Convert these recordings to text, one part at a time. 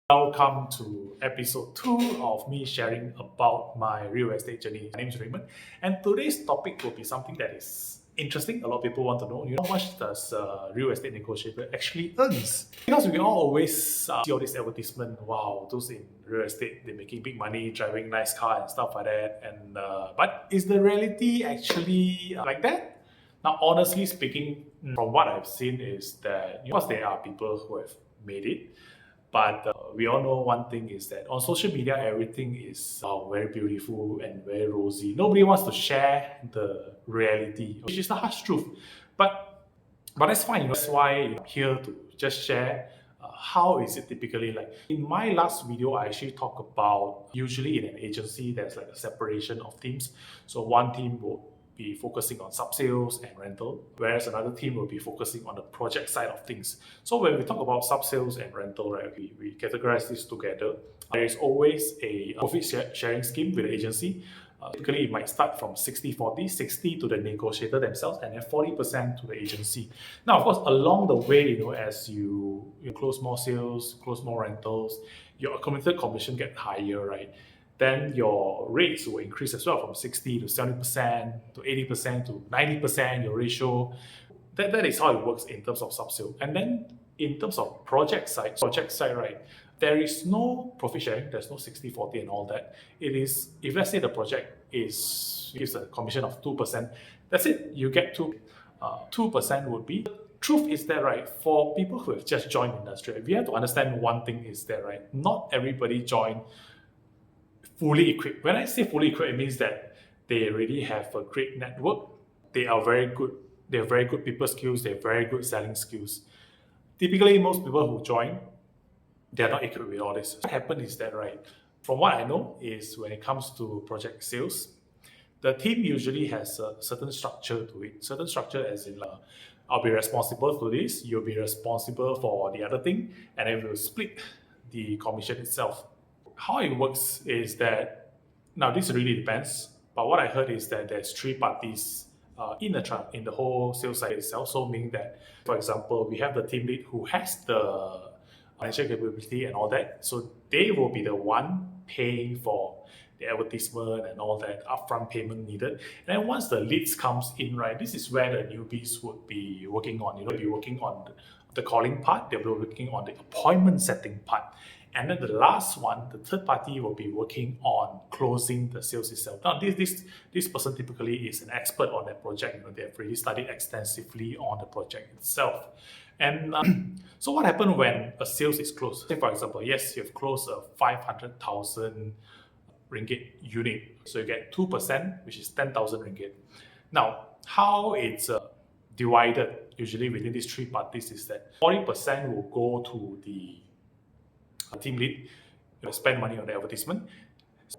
Welcome to episode 2 of me sharing about my real estate journey. My name is Raymond, and today's topic will be something that is interesting. A lot of people want to know, how much does a real estate negotiator actually earns? Because we all always see all this advertisement, wow, those in real estate, they're making big money, driving nice car and stuff like that. But is the reality actually like that? Now, honestly speaking, from what I've seen is that, of course, there are people who have made it. But we all know one thing is that on social media, everything is very beautiful and very rosy. Nobody wants to share the reality, which is the harsh truth. But that's fine. That's why I'm here to just share how is it typically like. In my last video, I actually talk about usually in an agency, there's like a separation of teams. So one team will be focusing on sub-sales and rental, whereas another team will be focusing on the project side of things. So when we talk about sub-sales and rental, right, we categorize this together. There is always a profit sharing scheme with the agency. Typically, it might start from 60-40, 60 to the negotiator themselves, and then 40% to the agency. Now, of course, along the way, as you close more sales, close more rentals, your accumulated commission get higher, right? Then your rates will increase as well from 60 to 70% to 80% to 90%, your ratio. That is how it works in terms of sub-sale. And then in terms of project side, right, there is no profit sharing, there's no 60-40 and all that. It is, if let's say the project gives a commission of 2%, that's it, you get 2% would be. Truth is that, right, for people who have just joined the industry, we have to understand one thing is that, right, not everybody join fully equipped. When I say fully equipped, it means that they already have a great network. They are very good. They have very good people skills. They have very good selling skills. Typically, most people who join, they are not equipped with all this. What happens is that, right, from what I know is when it comes to project sales, the team usually has a certain structure to it. Certain structure as in, I'll be responsible for this, you'll be responsible for the other thing, and then we'll split the commission itself. How it works is that, now this really depends, but what I heard is that there's 3 parties in the whole sales side itself. So meaning that, for example, we have the team lead who has the financial capability and all that. So they will be the one paying for the advertisement and all that upfront payment needed. And then once the leads comes in, right, this is where the newbies would be working on. They'll be working on the calling part, they'll be working on the appointment setting part. And then the last one, the third party will be working on closing the sales itself. Now, this person typically is an expert on that project. They've really studied extensively on the project itself. And so what happens when a sales is closed? Say, for example, yes, you've closed a 500,000 ringgit unit. So you get 2%, which is 10,000 ringgit. Now, how it's divided usually within these 3 parties is that 40% will go to the team lead, spend money on the advertisement.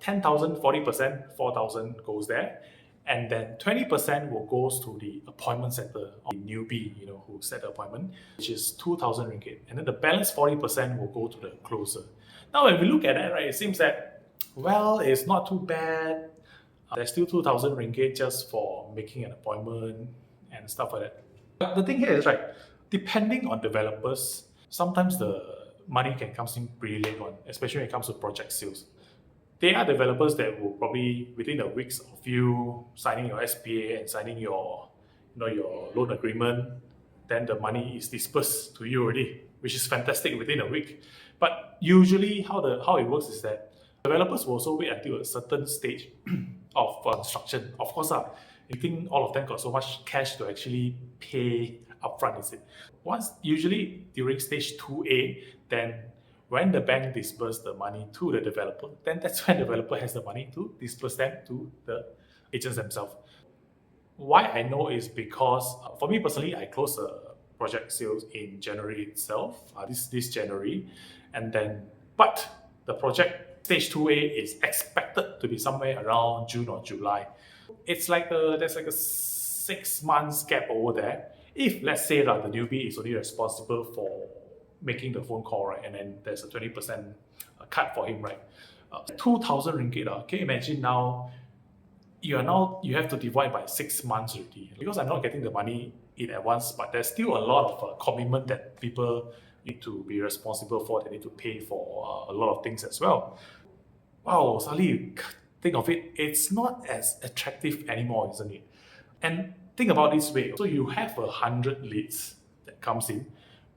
10,000, 40%, 4,000 goes there. And then 20% will goes to the appointment setter, or the newbie, who set the appointment, which is 2,000 ringgit. And then the balance 40% will go to the closer. Now, when we look at that, right, it seems that, well, it's not too bad. There's still 2,000 ringgit just for making an appointment and stuff like that. But the thing here is, right, depending on developers, sometimes the money can come in pretty late on, especially when it comes to project sales. There are developers that will probably, within a weeks of you signing your SPA and signing your loan agreement, then the money is dispersed to you already, which is fantastic within a week. But usually how it works is that developers will also wait until a certain stage of construction. Of course, I think all of them got so much cash to actually pay upfront, is it? Usually during stage 2A, then when the bank disperses the money to the developer, then that's when the developer has the money to disperse them to the agents themselves. Why I know is because, for me personally, I closed a project sales in January itself, this January, but the project stage 2A is expected to be somewhere around June or July. It's like there's like a 6 months gap over there. If, let's say, the newbie is only responsible for making the phone call, right, and then there's a 20% cut for him, right, 2,000 ringgit, can you imagine now you have to divide by 6 months already, because I'm not getting the money in advance, but there's still a lot of commitment that people need to be responsible for, they need to pay for a lot of things as well. Wow, suddenly you think of it, it's not as attractive anymore, isn't it? And think about this way. So you have 100 leads that comes in.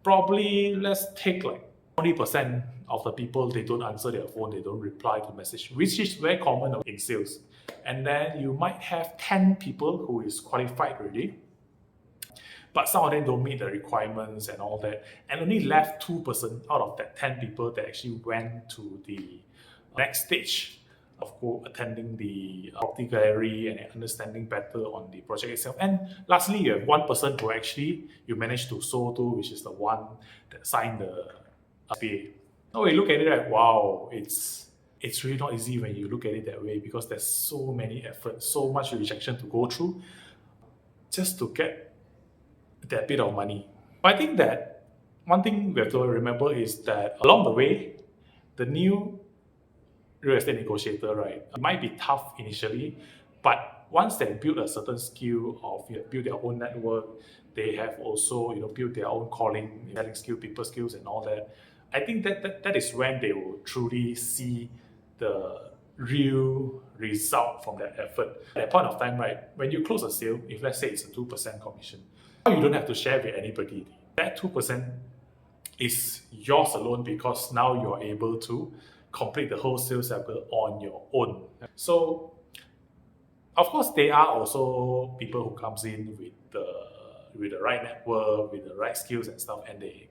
Probably let's take like 20% of the people, they don't answer their phone, they don't reply to message, which is very common in sales. And then you might have 10 people who is qualified already, but some of them don't meet the requirements and all that, and only left 2% out of that 10 people that actually went to the next stage of attending the property gallery and understanding better on the project itself. And lastly, you have one person who actually you managed to sold to, which is the one that signed the SPA. Now we look at it like, wow, it's really not easy when you look at it that way, because there's so many efforts, so much rejection to go through just to get that bit of money. But I think that one thing we have to remember is that along the way, the new real estate negotiator, right, it might be tough initially, but once they build a certain skill of build their own network, they have also built their own calling, selling skill, people skills, and all that. I think that is when they will truly see the real result from that effort. At that point of time, right, when you close a sale, if let's say it's a 2% commission, you don't have to share with anybody. That 2% is yours alone, because now you're able to complete the whole sales cycle on your own. So, of course, there are also people who comes in with the right network, with the right skills and stuff, and they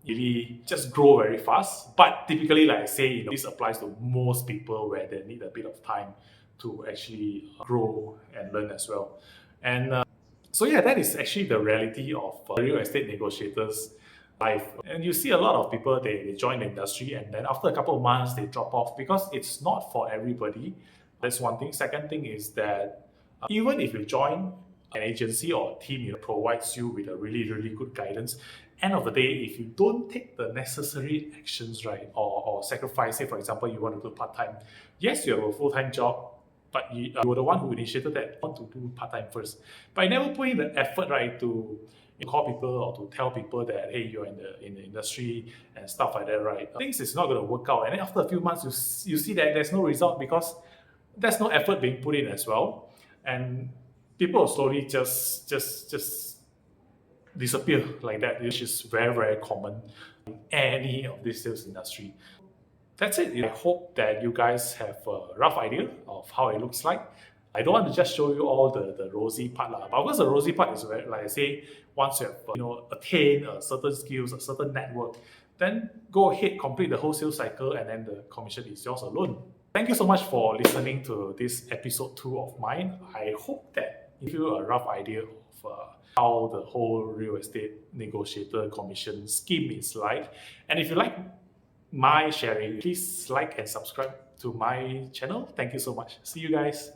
really just grow very fast. But typically, like I say, this applies to most people where they need a bit of time to actually grow and learn as well. And so yeah, that is actually the reality of real estate negotiators' life. And you see a lot of people, they join the industry, and then after a couple of months they drop off because it's not for everybody. That's one thing. Second thing is that even if you join an agency or a team provides you with a really good guidance, end of the day, if you don't take the necessary actions, right, or sacrifice, say for example you want to do part-time, yes, you have a full-time job, but you were the one who initiated that, want to do part-time first, but you never put in the effort, right, to call people or to tell people that, hey, you're in the industry and stuff like that, right? Things is not going to work out, and then after a few months you see that there's no result because there's no effort being put in as well, and people will slowly just disappear like that, which is very common in any of this sales industry. That's it. I hope that you guys have a rough idea of how it looks like. I don't want to just show you all the rosy part, but of course the rosy part is where, like I say, once you have attained a certain skills, a certain network, then go ahead, complete the whole sales cycle, and then the commission is yours alone. Thank you so much for listening to this episode 2 of mine. I hope that it gives you a rough idea of how the whole real estate negotiator commission scheme is like. And if you like my sharing, please like and subscribe to my channel. Thank you so much. See you guys.